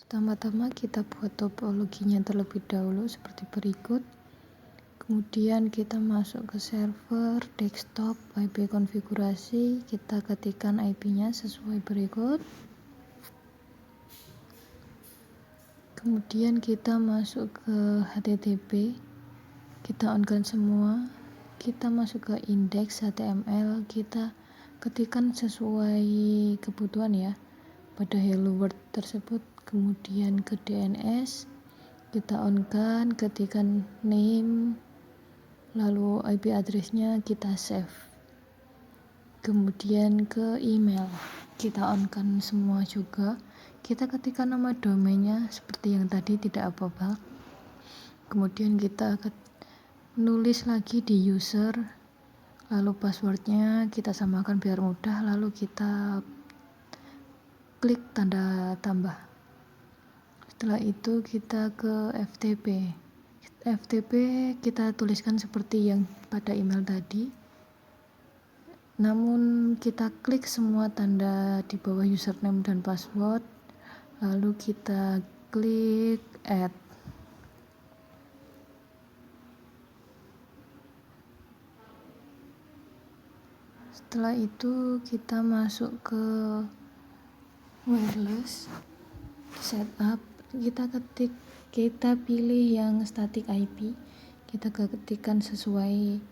Pertama-tama kita buat topologinya terlebih dahulu seperti berikut. Kemudian kita masuk ke server, desktop, IP konfigurasi, kita ketikkan IP-nya sesuai berikut. Kemudian kita masuk ke HTTP, kita on-kan semua, kita masuk ke indeks HTML, kita ketikkan sesuai kebutuhan ya pada hello world tersebut. Kemudian ke DNS, kita on-kan, ketikkan name, lalu IP address-nya kita save. Kemudian ke email, kita on-kan semua juga, kita ketikkan nama domainnya seperti yang tadi, tidak apa-apa. Kemudian kita nulis lagi di user, lalu passwordnya kita samakan biar mudah, lalu kita klik tanda tambah. Setelah itu kita ke FTP. FTP kita tuliskan seperti yang pada email tadi, namun kita klik semua tanda di bawah username dan password, lalu kita klik add. Setelah itu kita masuk ke wireless setup, kita pilih yang static IP, kita ketikkan sesuai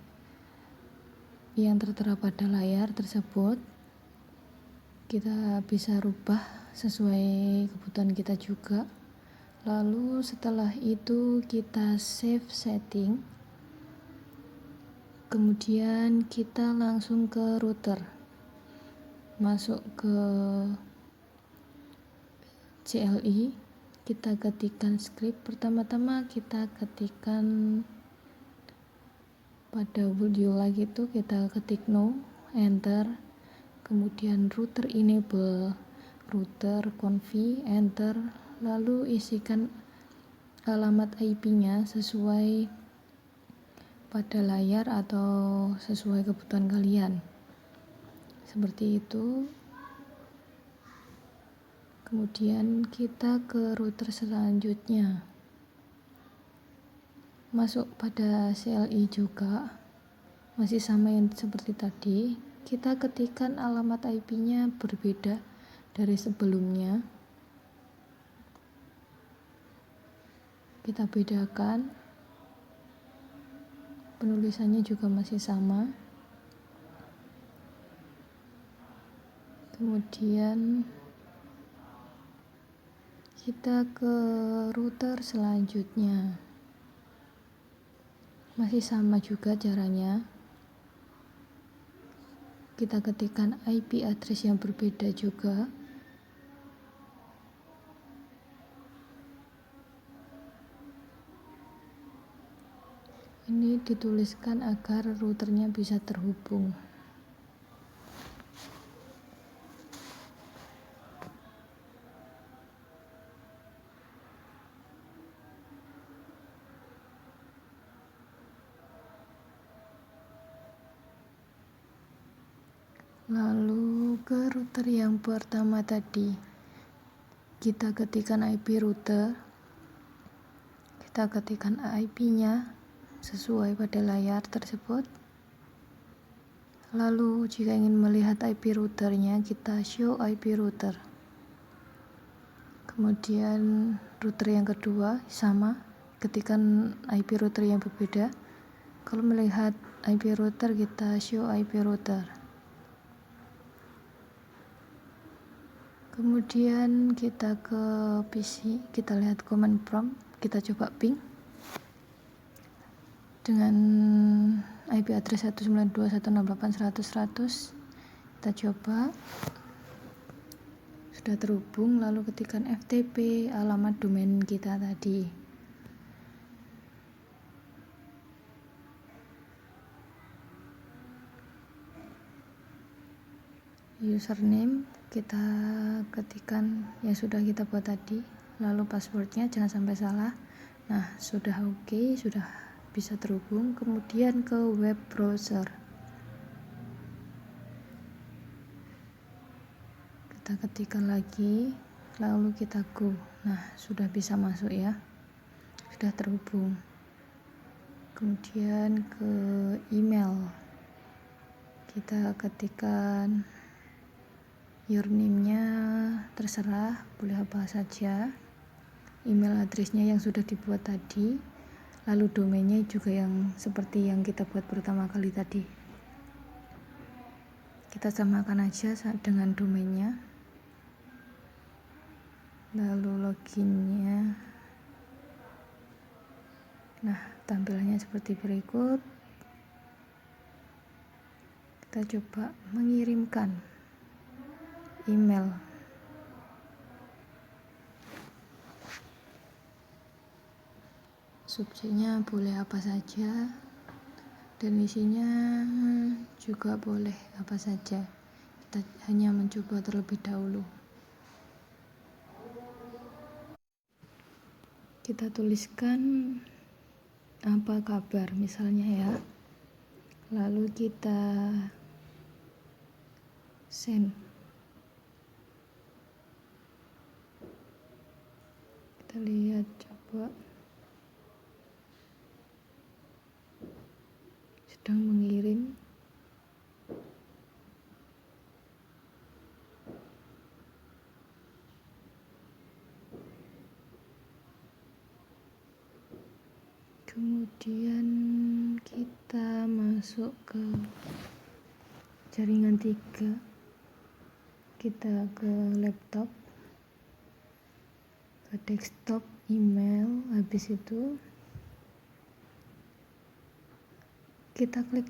yang tertera pada layar tersebut. Kita bisa rubah sesuai kebutuhan kita juga. Lalu setelah itu kita save setting, kemudian kita langsung ke router, masuk ke CLI, kita ketikkan script. Pertama-tama kita ketikkan pada would you like itu kita ketik no, enter. Kemudian router enable, router config, enter. Lalu isikan alamat IP-nya sesuai pada layar atau sesuai kebutuhan kalian, seperti itu. Kemudian kita ke router selanjutnya, masuk pada CLI juga, masih sama yang seperti tadi. Kita ketikkan alamat IP-nya berbeda dari sebelumnya, kita bedakan, penulisannya juga masih sama. Kemudian kita ke router selanjutnya, masih sama juga caranya, kita ketikkan IP address yang berbeda juga. Ini dituliskan agar routernya bisa terhubung. Lalu ke router yang pertama tadi, kita ketikkan IP router, kita ketikkan IP-nya sesuai pada layar tersebut. Lalu jika ingin melihat IP routernya, kita show IP router. Kemudian router yang kedua sama, ketikkan IP router yang berbeda. Kalau melihat IP router, kita show IP router. Kemudian kita ke PC, kita lihat command prompt, kita coba ping dengan IP address 192.168.100.100. Kita coba, sudah terhubung. Lalu ketikkan FTP, alamat domain kita tadi. Username kita ketikkan yang sudah kita buat tadi, lalu passwordnya jangan sampai salah. Nah, sudah oke, sudah bisa terhubung. Kemudian ke web browser, kita ketikkan lagi lalu kita go. Nah, sudah bisa masuk ya, sudah terhubung. Kemudian ke email, kita ketikkan username-nya, terserah boleh apa saja, email address-nya yang sudah dibuat tadi, lalu domainnya juga yang seperti yang kita buat pertama kali tadi. Kita samakan aja dengan domainnya, lalu loginnya. Nah, tampilannya seperti berikut. Kita coba mengirimkan email. Subjeknya boleh apa saja, dan isinya juga boleh apa saja. Kita hanya mencoba terlebih dahulu. Kita tuliskan apa kabar misalnya ya, lalu kita send. Kita lihat coba, sedang mengirim. Kemudian kita masuk ke jaringan 3, kita ke laptop, ke desktop, email. Habis itu kita klik,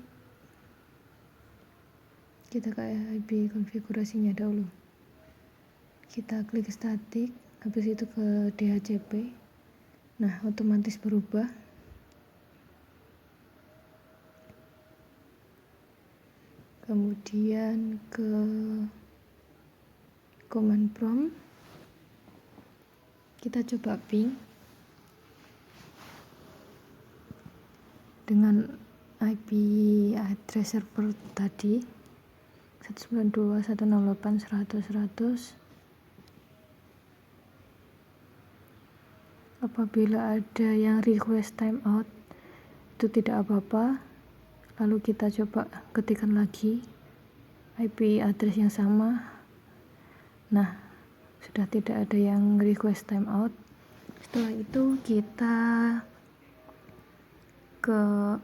kita ke IP konfigurasinya dahulu, kita klik static, habis itu ke DHCP. Nah, otomatis berubah. Kemudian ke command prompt, kita coba ping dengan IP address server tadi 192.168.100.100. Apabila ada yang request timeout, itu tidak apa-apa. Lalu kita coba ketikkan lagi IP address yang sama. Nah, sudah tidak ada yang request timeout. Setelah itu kita ke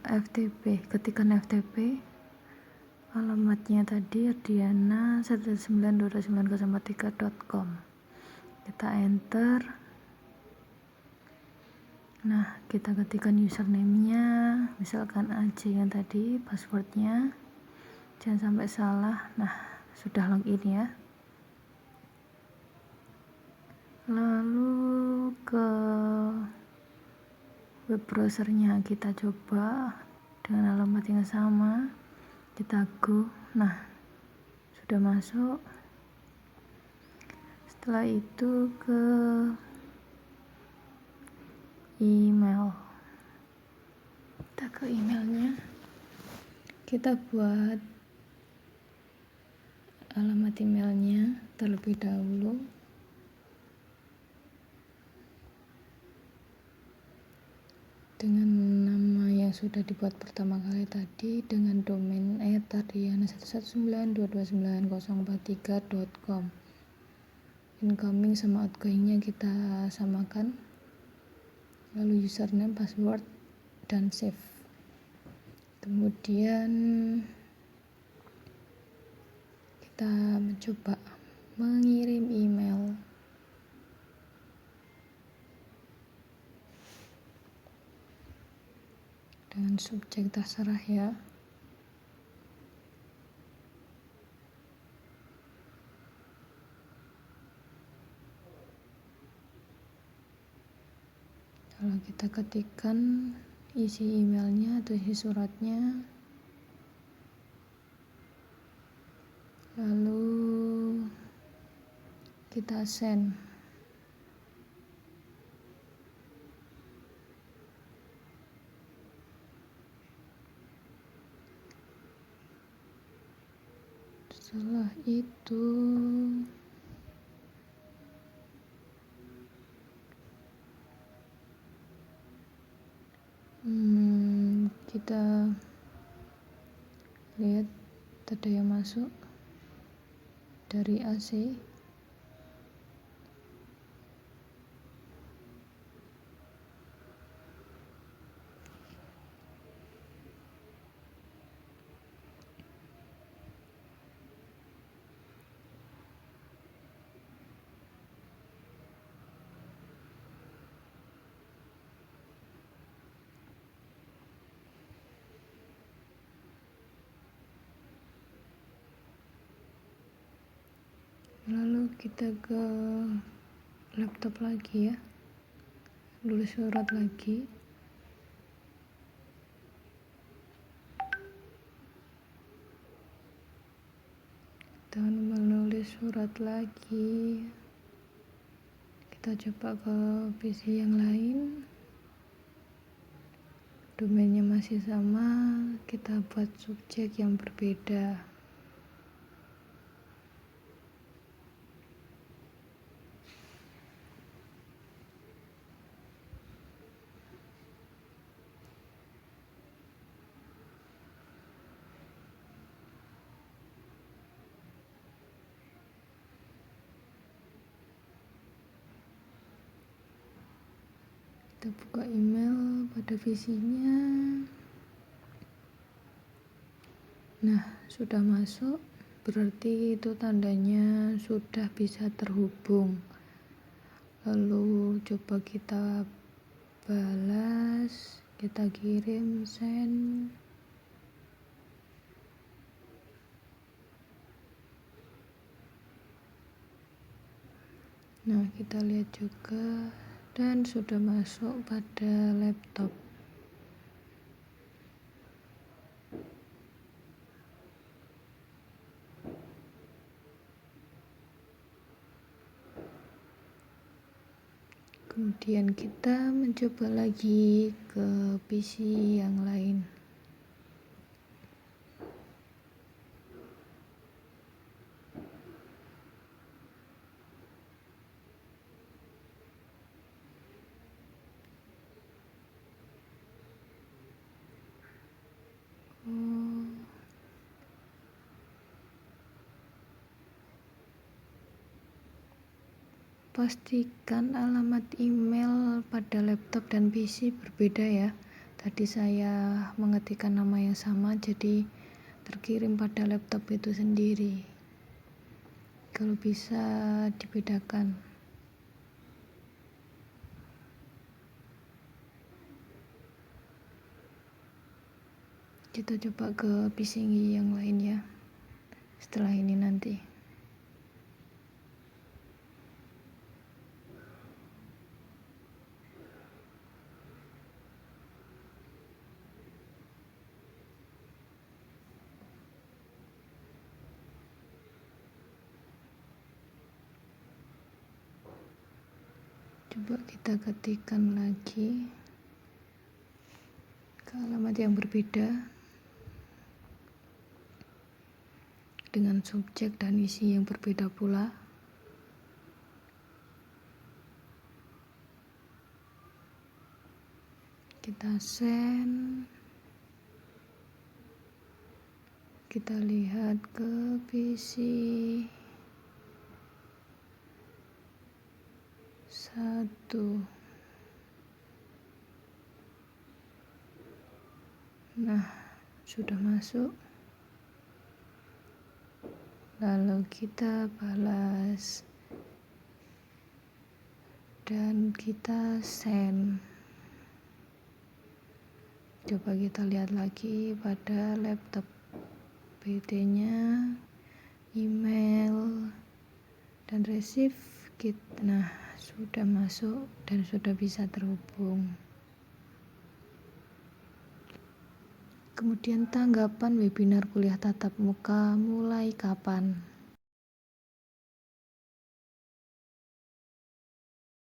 FTP, ketikkan FTP, alamatnya tadi Ardiana 192.169.043.com. Kita enter. Nah, kita ketikkan username-nya, misalkan AJ yang tadi, passwordnya jangan sampai salah. Nah, sudah login ya. Lalu ke web browsernya kita coba dengan alamat yang sama, kita go. Nah, sudah masuk. Setelah itu ke email, kita ke emailnya, kita buat alamat emailnya terlebih dahulu. Dengan nama yang sudah dibuat pertama kali tadi, dengan domain @ardiana119.229.043.com. Incoming sama outgoingnya kita samakan, lalu username, password, dan save. Kemudian kita mencoba mengirim email. Dengan subjek terserah ya. Kalau kita ketikkan isi emailnya atau isi suratnya, lalu kita send. Setelah itu kita lihat ada yang masuk dari AC. Lalu kita ke laptop lagi ya, tulis surat lagi. Kita menulis surat lagi. Kita coba ke PC yang lain, domainnya masih sama, kita buat subjek yang berbeda. Kita buka email pada visinya. Nah, sudah masuk, berarti itu tandanya sudah bisa terhubung. Lalu coba kita balas, kita kirim, send. Nah, kita lihat juga dan sudah masuk pada laptop. Kemudian kita mencoba lagi ke PC yang lain. Pastikan alamat email pada laptop dan PC berbeda ya. Tadi saya mengetikkan nama yang sama, jadi terkirim pada laptop itu sendiri. Kalau bisa dibedakan. Kita coba ke PC yang lain ya, setelah ini nanti. Coba kita ketikkan lagi ke alamat yang berbeda dengan subjek dan isi yang berbeda pula. Kita send. Kita lihat ke PC 1. Nah, sudah masuk. Lalu kita balas dan kita send. Coba kita lihat lagi pada laptop PT-nya, email dan receive. Nah, sudah masuk dan sudah bisa terhubung. Kemudian tanggapan webinar kuliah tatap muka mulai kapan?